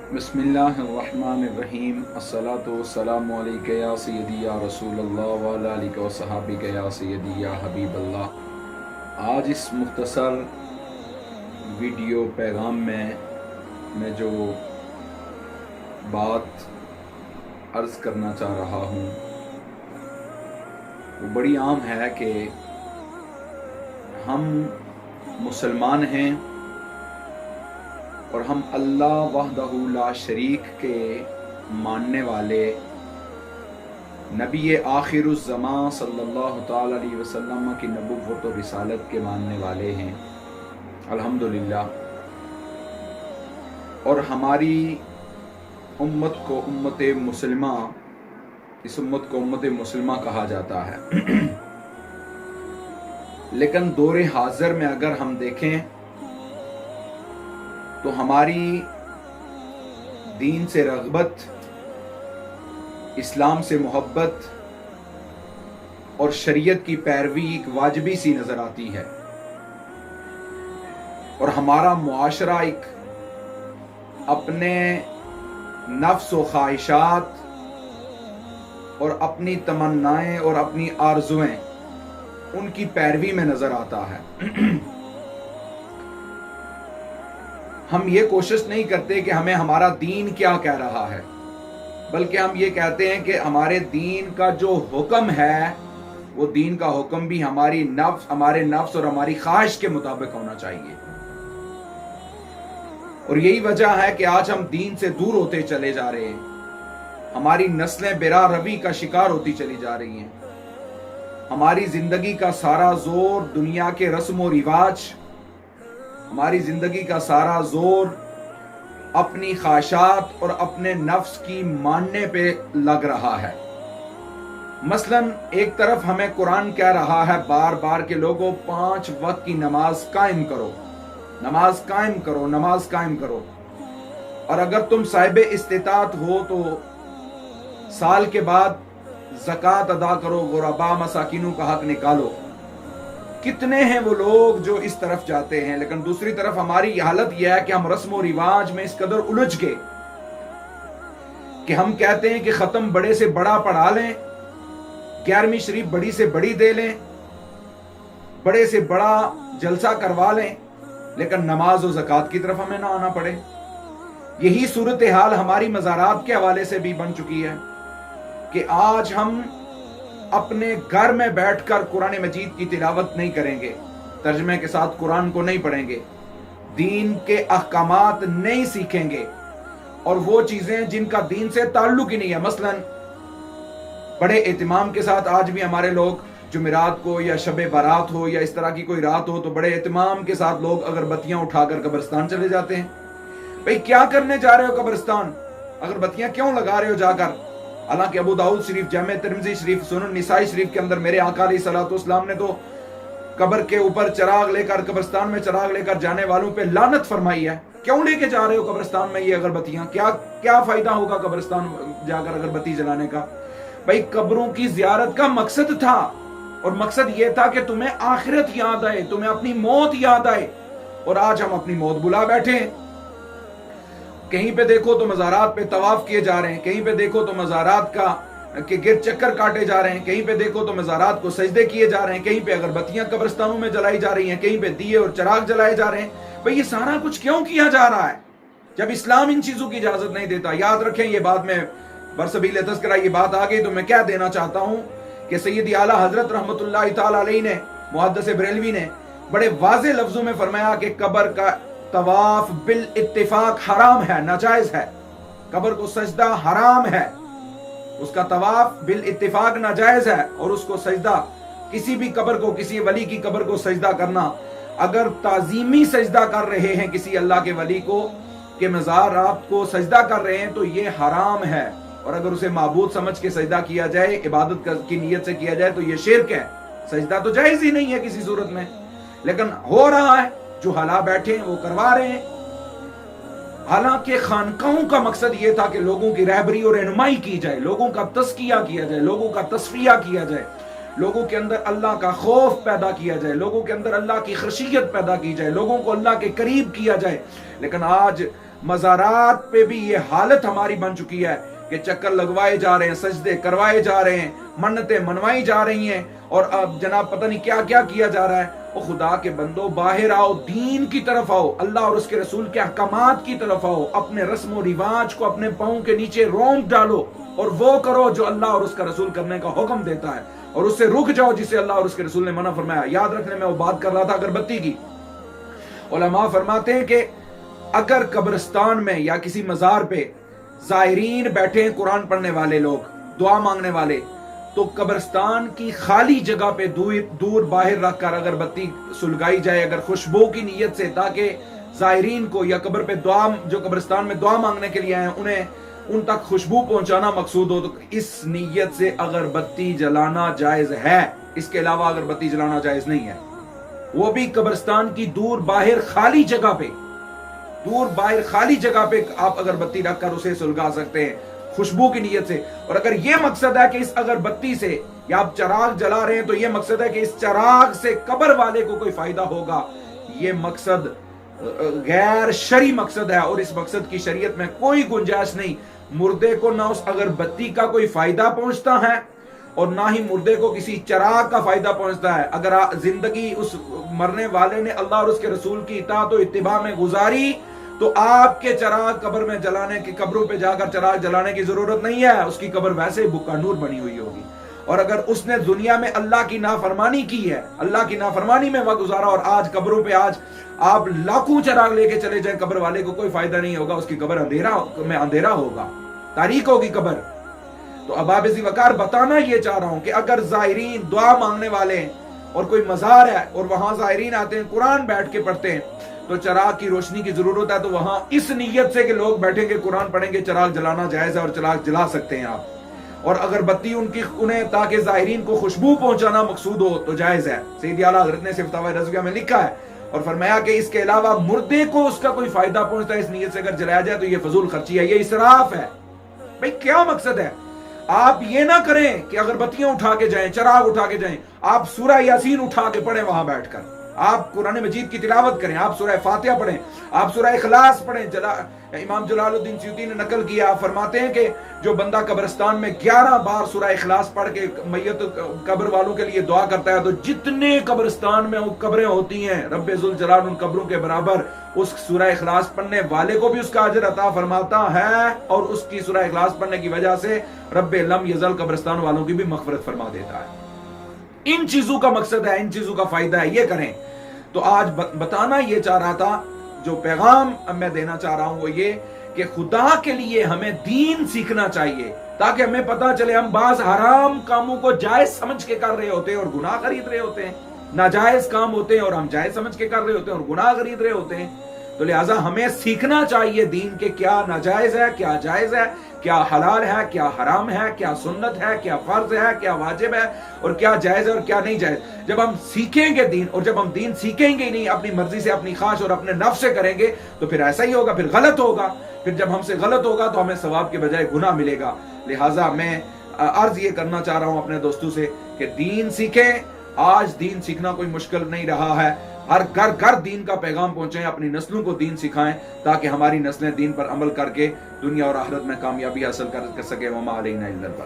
بسم اللہ الرحمن الرحیم، الصلاۃ والسلام علیک یا سیدی یا رسول اللہ وعلی آلک و صحابک یا سیدی یا حبیب اللہ۔ آج اس مختصر ویڈیو پیغام میں جو بات عرض کرنا چاہ رہا ہوں وہ بڑی عام ہے کہ ہم مسلمان ہیں اور ہم اللہ وحدہ لا شریک کے ماننے والے، نبی آخر الزمان صلی اللہ تعالی علیہ وسلم کی نبوت و رسالت کے ماننے والے ہیں الحمدللہ۔ اور ہماری امت کو امت مسلمہ، اس امت کو امت مسلمہ کہا جاتا ہے۔ لیکن دور حاضر میں اگر ہم دیکھیں تو ہماری دین سے رغبت، اسلام سے محبت اور شریعت کی پیروی ایک واجبی سی نظر آتی ہے، اور ہمارا معاشرہ ایک اپنے نفس و خواہشات اور اپنی تمنائیں اور اپنی آرزویں ان کی پیروی میں نظر آتا ہے۔ ہم یہ کوشش نہیں کرتے کہ ہمیں ہمارا دین کیا کہہ رہا ہے، بلکہ ہم یہ کہتے ہیں کہ ہمارے دین کا جو حکم ہے وہ دین کا حکم بھی ہمارے نفس اور ہماری خواہش کے مطابق ہونا چاہیے۔ اور یہی وجہ ہے کہ آج ہم دین سے دور ہوتے چلے جا رہے ہیں، ہماری نسلیں بلا روی کا شکار ہوتی چلی جا رہی ہیں، ہماری زندگی کا سارا زور دنیا کے رسم و رواج، ہماری زندگی کا سارا زور اپنی خواہشات اور اپنے نفس کی ماننے پہ لگ رہا ہے۔ مثلا ایک طرف ہمیں قرآن کہہ رہا ہے بار بار کہ لوگوں 5 وقت کی نماز قائم کرو، نماز قائم کرو، نماز قائم کرو، اور اگر تم صاحب استطاعت ہو تو سال کے بعد زکوٰۃ ادا کرو، غرباء مساکینوں کا حق نکالو۔ کتنے ہیں وہ لوگ جو اس طرف جاتے ہیں، لیکن دوسری طرف ہماری حالت یہ ہے کہ ہم رسم و رواج میں اس قدر الجھ گئے کہ ہم کہتے ہیں کہ ختم بڑے سے بڑا پڑھا لیں، 11ویں شریف بڑی سے بڑی دے لیں، بڑے سے بڑا جلسہ کروا لیں، لیکن نماز و زکوٰۃ کی طرف ہمیں نہ آنا پڑے۔ یہی صورتحال ہماری مزارات کے حوالے سے بھی بن چکی ہے کہ آج ہم اپنے گھر میں بیٹھ کر قرآن مجید کی تلاوت نہیں کریں گے، ترجمے کے ساتھ قرآن کو نہیں پڑھیں گے، دین کے احکامات نہیں سیکھیں گے، اور وہ چیزیں جن کا دین سے تعلق ہی نہیں ہے۔ مثلا بڑے اہتمام کے ساتھ آج بھی ہمارے لوگ جمعرات کو یا شب بارات ہو یا اس طرح کی کوئی رات ہو تو بڑے اہتمام کے ساتھ لوگ اگربتیاں اٹھا کر قبرستان چلے جاتے ہیں۔ بھئی کیا کرنے جا رہے ہو قبرستان؟ اگربتیاں کیوں لگا رہے ہو جا کر؟ حالانکہ ابو داؤد شریف، جامع ترمذی شریف، سنن نسائی شریف کے اندر میرے آقا علیہ الصلوۃ والسلام نے تو قبر کے اوپر چراغ لے کر، قبرستان میں چراغ لے کر جانے والوں پہ لعنت فرمائی ہے۔ کیوں لے کے جا رہے ہو قبرستان میں یہ اگربتیاں؟ کیا فائدہ ہوگا قبرستان جا کر اگربتی جلانے کا؟ بھائی قبروں کی زیارت کا مقصد تھا، اور مقصد یہ تھا کہ تمہیں آخرت یاد آئے، تمہیں اپنی موت یاد آئے، اور آج ہم اپنی موت بلا بیٹھے ہیں۔ کہیں پہ دیکھو تو مزارات پہ طواف کیے جا رہے ہیں، کہیں پہ دیکھو تو مزارات کے گرد چکر کاٹے جا رہے ہیں، کہیں پہ دیکھو تو مزارات کو سجدے کیے جا رہے ہیں، کہیں پہ اگربتیاں قبرستانوں میں جلائی جا رہی ہیں، کہیں پہ دیے اور چراغ جلائے جا رہے ہیں۔ بھئی یہ سارا کچھ کیوں کیا جا رہا ہے جب اسلام ان چیزوں کی اجازت نہیں دیتا؟ یاد رکھیں، یہ بات میں برسبیل تذکرہ یہ بات آ گئی تو میں کیا دینا چاہتا ہوں کہ سیدی اعلیٰ حضرت رحمت اللہ تعالی علیہ نے، محدث بریلوی نے بڑے واضح لفظوں میں فرمایا کہ قبر کا طواف بالاتفاق حرام ہے، ناجائز ہے، قبر کو سجدہ حرام ہے، اس کا طواف بالاتفاق ناجائز ہے، اور اس کو سجدہ، کسی بھی قبر کو، کسی ولی کی قبر کو سجدہ کرنا، اگر تعظیمی سجدہ کر رہے ہیں کسی اللہ کے ولی کو کہ مزارات کو سجدہ کر رہے ہیں تو یہ حرام ہے، اور اگر اسے معبود سمجھ کے سجدہ کیا جائے، عبادت کی نیت سے کیا جائے تو یہ شرک ہے۔ سجدہ تو جائز ہی نہیں ہے کسی صورت میں، لیکن ہو رہا ہے، جو حالا بیٹھے ہیں وہ کروا رہے ہیں۔ حالانکہ خانقاہوں کا مقصد یہ تھا کہ لوگوں کی رہبری اور رہنمائی کی جائے، لوگوں کا تزکیہ کیا جائے، لوگوں کا تصفیہ کیا جائے، لوگوں کے اندر اللہ کا خوف پیدا کیا جائے، لوگوں کے اندر اللہ کی خشیت پیدا کی جائے، لوگوں کو اللہ کے قریب کیا جائے۔ لیکن آج مزارات پہ بھی یہ حالت ہماری بن چکی ہے کہ چکر لگوائے جا رہے ہیں، سجدے کروائے جا رہے ہیں، منتیں منوائی جا رہی ہیں، اور اب جناب پتہ نہیں کیا کیا کیا جا رہا ہے۔ او خدا کے بندو، باہر آؤ، دین کی طرف آؤ، اللہ اور اس کے رسول کے احکامات کی طرف آؤ، اپنے رسم و رواج کو اپنے پاؤں کے نیچے رونپ ڈالو اور وہ کرو جو اللہ اور اس کا رسول کرنے کا حکم دیتا ہے، اور اس سے رک جاؤ جسے اللہ اور اس کے رسول نے منع فرمایا۔ یاد رکھنے میں وہ بات کر رہا تھا اگربتی کی۔ علماء فرماتے ہیں کہ اگر قبرستان میں یا کسی مزار پہ زائرین بیٹھے ہیں، قرآن پڑھنے والے لوگ، دعا مانگنے والے، تو قبرستان کی خالی جگہ پہ دور باہر رکھ کر اگربتی سلگائی جائے، اگر خوشبو کی نیت سے، تاکہ زائرین کو یا قبر پہ دعا، جو قبرستان میں دعا مانگنے کے لیے آئے ہیں، انہیں ان تک خوشبو پہنچانا مقصود ہو، تو اس نیت سے اگربتی جلانا جائز ہے۔ اس کے علاوہ اگربتی جلانا جائز نہیں ہے۔ وہ بھی قبرستان کی دور باہر خالی جگہ پہ، دور باہر خالی جگہ پہ آپ اگربتی رکھ کر اسے سلگا سکتے ہیں خوشبو کی نیت سے۔ اور اگر یہ مقصد ہے کہ اس اگربتی سے، یا آپ چراغ جلا رہے ہیں تو یہ مقصد ہے کہ اس چراغ سے قبر والے کو کوئی فائدہ ہوگا، یہ مقصد غیر شرعی مقصد ہے، اور اس مقصد کی شریعت میں کوئی گنجائش نہیں۔ مردے کو نہ اس اگربتی کا کوئی فائدہ پہنچتا ہے اور نہ ہی مردے کو کسی چراغ کا فائدہ پہنچتا ہے۔ اگر زندگی اس مرنے والے نے اللہ اور اس کے رسول کی اطاعت و اتباع میں گزاری تو آپ کے چراغ قبر میں جلانے کی، قبروں پہ جا کر چراغ جلانے کی ضرورت نہیں ہے، اس کی قبر ویسے ہی بکا نور بنی ہوئی ہوگی۔ اور اگر اس نے دنیا میں اللہ کی نافرمانی کی ہے، اللہ کی نافرمانی میں وقت گزارا، اور آج قبروں پہ آج آپ لاکھوں چراغ لے کے چلے جائیں، قبر والے کو کوئی فائدہ نہیں ہوگا، اس کی قبر اندھیرا ہوگا، تاریک ہوگی قبر۔ تو اب آپ ذی وقار بتانا یہ چاہ رہا ہوں کہ اگر زائرین دعا مانگنے والے ہیں اور کوئی مزار ہے اور وہاں زائرین آتے ہیں، قرآن بیٹھ کے پڑھتے ہیں، تو چراغ کی روشنی کی ضرورت ہے، تو وہاں اس نیت سے کہ لوگ بیٹھیں گے قرآن پڑھیں گے، چراغ جلانا جائز ہے اور چراغ جلا سکتے ہیں آپ۔ اور اگربتی انہیں تاکہ زائرین کو خوشبو پہنچانا مقصود ہو تو جائز ہے۔ سیدی اعلیٰ حضرت نے فتاوی رضویہ میں لکھا ہے اور فرمایا کہ اس کے علاوہ مردے کو اس کا کوئی فائدہ پہنچتا ہے اس نیت سے اگر جلایا جائے تو یہ فضول خرچی ہے، یہ اسراف ہے۔ بھئی کیا مقصد ہے؟ آپ یہ نہ کریں کہ اگربتیاں اٹھا کے جائیں، چراغ اٹھا کے جائیں، آپ سورہ یاسین اٹھا کے پڑھیں وہاں بیٹھ کر، آپ قرآن مجید کی تلاوت کریں، آپ سورہ فاتحہ پڑھیں، آپ سورہ اخلاص پڑھیں۔ امام جلال الدین سیوطی نے نقل کیا، فرماتے ہیں کہ جو بندہ قبرستان میں 11 بار سورہ اخلاص پڑھ کے میت قبر والوں کے لیے دعا کرتا ہے، تو جتنے قبرستان میں قبریں ہوتی ہیں رب ذوالجلال ان قبروں کے برابر اس سورہ اخلاص پڑھنے والے کو بھی اس کا اجر عطا فرماتا ہے، اور اس کی سورہ اخلاص پڑھنے کی وجہ سے رب لم یزل قبرستان والوں کی بھی مغفرت فرما دیتا ہے۔ ان چیزوں کا مقصد ہے، ان چیزوں کا فائدہ ہے، یہ کریں۔ تو آج بتانا یہ چاہ رہا تھا، جو پیغام میں دینا چاہ رہا ہوں وہ یہ کہ خدا کے لیے ہمیں دین سیکھنا چاہیے، تاکہ ہمیں پتا چلے ہم بعض حرام کاموں کو جائز سمجھ کے کر رہے ہوتے ہیں اور گناہ خرید رہے ہوتے ہیں، ناجائز کام ہوتے ہیں اور ہم جائز سمجھ کے کر رہے ہوتے ہیں اور گناہ خرید رہے ہوتے ہیں۔ تو لہٰذا ہمیں سیکھنا چاہیے دین کے کیا ناجائز ہے، کیا جائز ہے، کیا حلال ہے، کیا حرام ہے، کیا سنت ہے، کیا فرض ہے، کیا واجب ہے، اور کیا جائز ہے اور کیا نہیں جائز۔ جب ہم سیکھیں گے دین، اور جب ہم دین سیکھیں گے نہیں، اپنی مرضی سے، اپنی خواہش اور اپنے نفس سے کریں گے، تو پھر ایسا ہی ہوگا، پھر غلط ہوگا۔ پھر جب ہم سے غلط ہوگا تو ہمیں ثواب کے بجائے گناہ ملے گا۔ لہٰذا میں عرض یہ کرنا چاہ رہا ہوں اپنے دوستوں سے کہ دین سیکھیں۔ آج دین سیکھنا کوئی مشکل نہیں رہا ہے، ہر گھر گھر دین کا پیغام پہنچائیں، اپنی نسلوں کو دین سکھائیں، تاکہ ہماری نسلیں دین پر عمل کر کے دنیا اور آخرت میں کامیابی حاصل کر سکیں۔ وما علینا الا البلاغ۔